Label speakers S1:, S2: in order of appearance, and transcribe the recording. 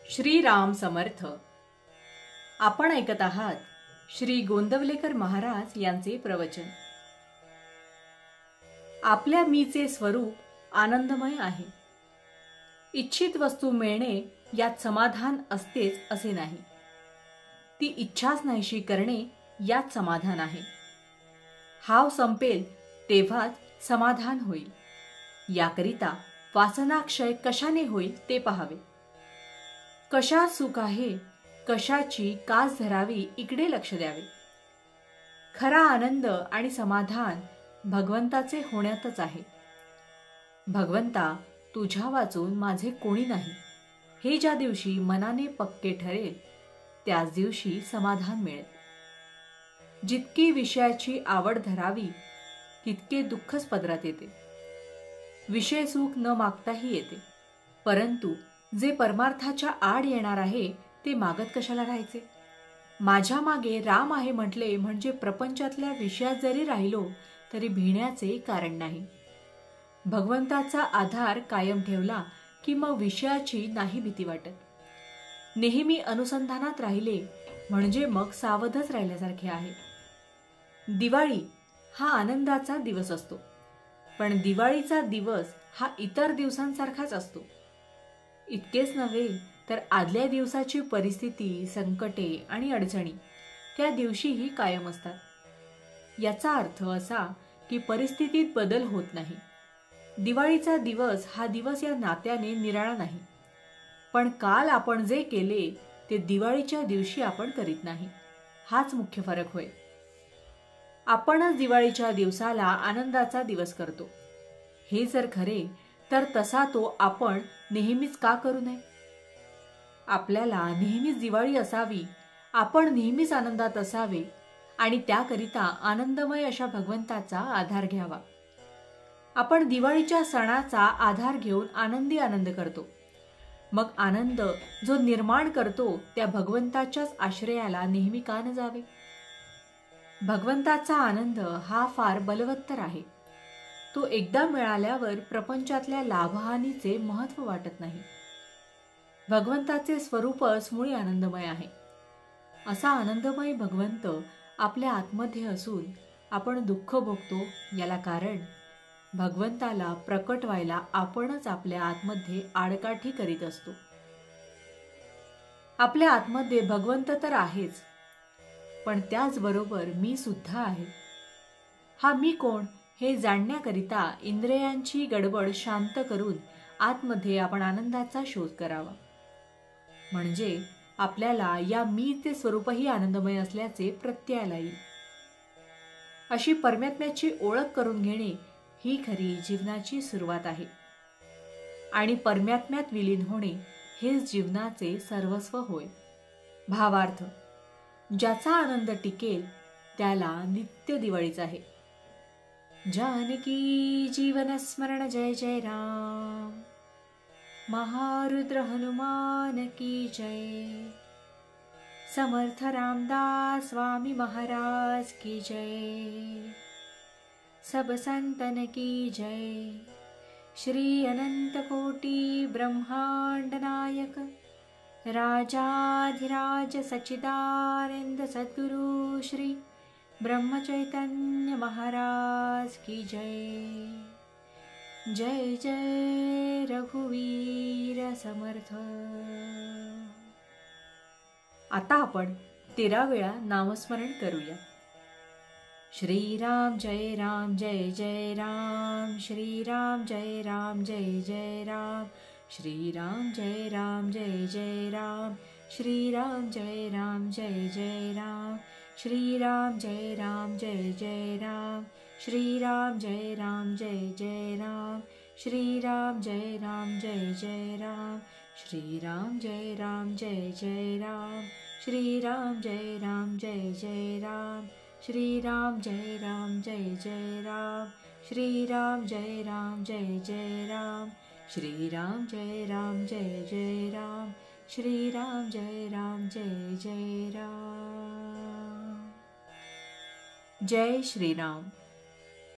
S1: श्रीराम समर्थ। आपण ऐकत आहात श्री गोंदवलेकर महाराज यांचे प्रवचन। आपल्या मीचे स्वरूप आनंदमय आहे। इच्छित वस्तू मिळणे यात समाधान असतेच असे नाही, ती इच्छाच नाहीशी करणे यात समाधान आहे। हाव संपेल तेव्हाच समाधान होईल, याकरिता वासनाक्षय कशाने होईल ते पहावे। कशात सुख आहे, कशाची कास धरावी इकडे लक्ष द्यावे। खरा आनंद आणि समाधान भगवंताचे होण्यातच आहे। भगवंता, तुझ्या वाचून माझे कोणी नाही, हे ज्या दिवशी मनाने पक्के ठरेल त्याच दिवशी समाधान मिळेल। जितकी विषयाची आवड धरावी तितके दुःखच पदरात येते। विषय सुख न मागताही येते, परंतु जे परमार्थाच्या आड येणार आहे ते मागत कशाला राहायचे। माझ्या मागे राम आहे म्हटले म्हणजे प्रपंचातल्या विषयात जरी राहिलो तरी भिण्याचे कारण नाही। भगवंताचा आधार कायम ठेवला की मग विषयाची नाही भीती वाटत। नेहमी अनुसंधानात राहिले म्हणजे मग सावधच राहिल्यासारखे आहे। दिवाळी हा आनंदाचा दिवस असतो, पण दिवाळीचा दिवस हा इतर दिवसांसारखाच असतो। इतकेच नव्हे तर आदल्या दिवसाची परिस्थिती, संकटे आणि अडचणी त्या दिवशीही कायम असतात। याचा अर्थ असा की परिस्थितीत बदल होत नाही। दिवाळीचा दिवस हा दिवस या नात्याने निराळा नाही, पण काल आपण जे केले ते दिवाळीच्या दिवशी आपण करीत नाही, हाच मुख्य फरक होय। आपणच दिवाळीच्या दिवसाला आनंदाचा दिवस करतो, हे जर खरे तर तसा तो आपण नेहमीच का करू नये। आपल्याला नेहमीच दिवाळी असावी, आपण नेहमीच आनंदात असावे आणि त्याकरिता आनंदमय अशा भगवंताचा आधार घ्यावा। आपण दिवाळीच्या सणाचा आधार घेऊन आनंदी आनंद करतो, मग आनंद जो निर्माण करतो त्या भगवंताच्याच आश्रयाला नेहमी का न जावे। भगवंताचा आनंद हा फार बलवत्तर आहे। तो एकदा मिळाल्यावर प्रपंचातल्या लाभहानीचे महत्त्व वाटत नाही। भगवंताचे स्वरूपच मुळी आनंदमय आहे। असा आनंदमय भगवंत आपल्या आतमध्ये असून आपण दुःख भोगतो, याला कारण भगवंताला प्रकट व्हायला आपणच आपल्या आतमध्ये आडकाठी करीत असतो। आपल्या आतमध्ये भगवंत तर आहेच, पण त्याचबरोबर मी सुद्धा आहे। हा मी कोण हे जाणण्याकरिता इंद्रियांची गडबड शांत करून आतमध्ये आपण आनंदाचा शोध करावा, म्हणजे आपल्याला या मीचे स्वरूपही आनंदमय असल्याचे प्रत्ययाला येईल। अशी परमात्म्याची ओळख करून घेणे ही खरी जीवनाची सुरुवात आहे, आणि परमात्म्यात विलीन होणे हेच जीवनाचे सर्वस्व होय। भावार्थ, ज्याचा आनंद टिकेल त्याला नित्य दिवाळीच आहे। जानकी जीवन स्मरण जय जय राम, महारुद्र हनुमान की जय, समर्थ रामदास स्वामी महाराज की जय, सब संतन की जय। श्री अनंत कोटि ब्रह्मांड नायक राजाधिराज सच्चिदानंद सद्गुरु श्री ब्रह्म चैतन्य महाराज की जय। जय जय रघुवीर समर्थ। आता आपण 13 वेळा नामस्मरण करूया। श्रीराम जय राम जय जय राम, श्रीराम जय राम जय जय राम, श्रीराम जय राम जय जय राम, श्रीराम जय राम जय जय राम, श्रीराम जय राम जय जय राम, श्रीराम जय राम जय जय राम, श्रीराम जय राम जय जय राम, श्रीराम जय राम जय जय राम, श्रीराम जय राम जय जय राम, श्रीराम जय राम जय जय राम, श्रीराम जय राम जय जय राम, श्रीराम जय राम जय जय राम, श्रीराम जय राम जय जय राम। जय श्रीराम।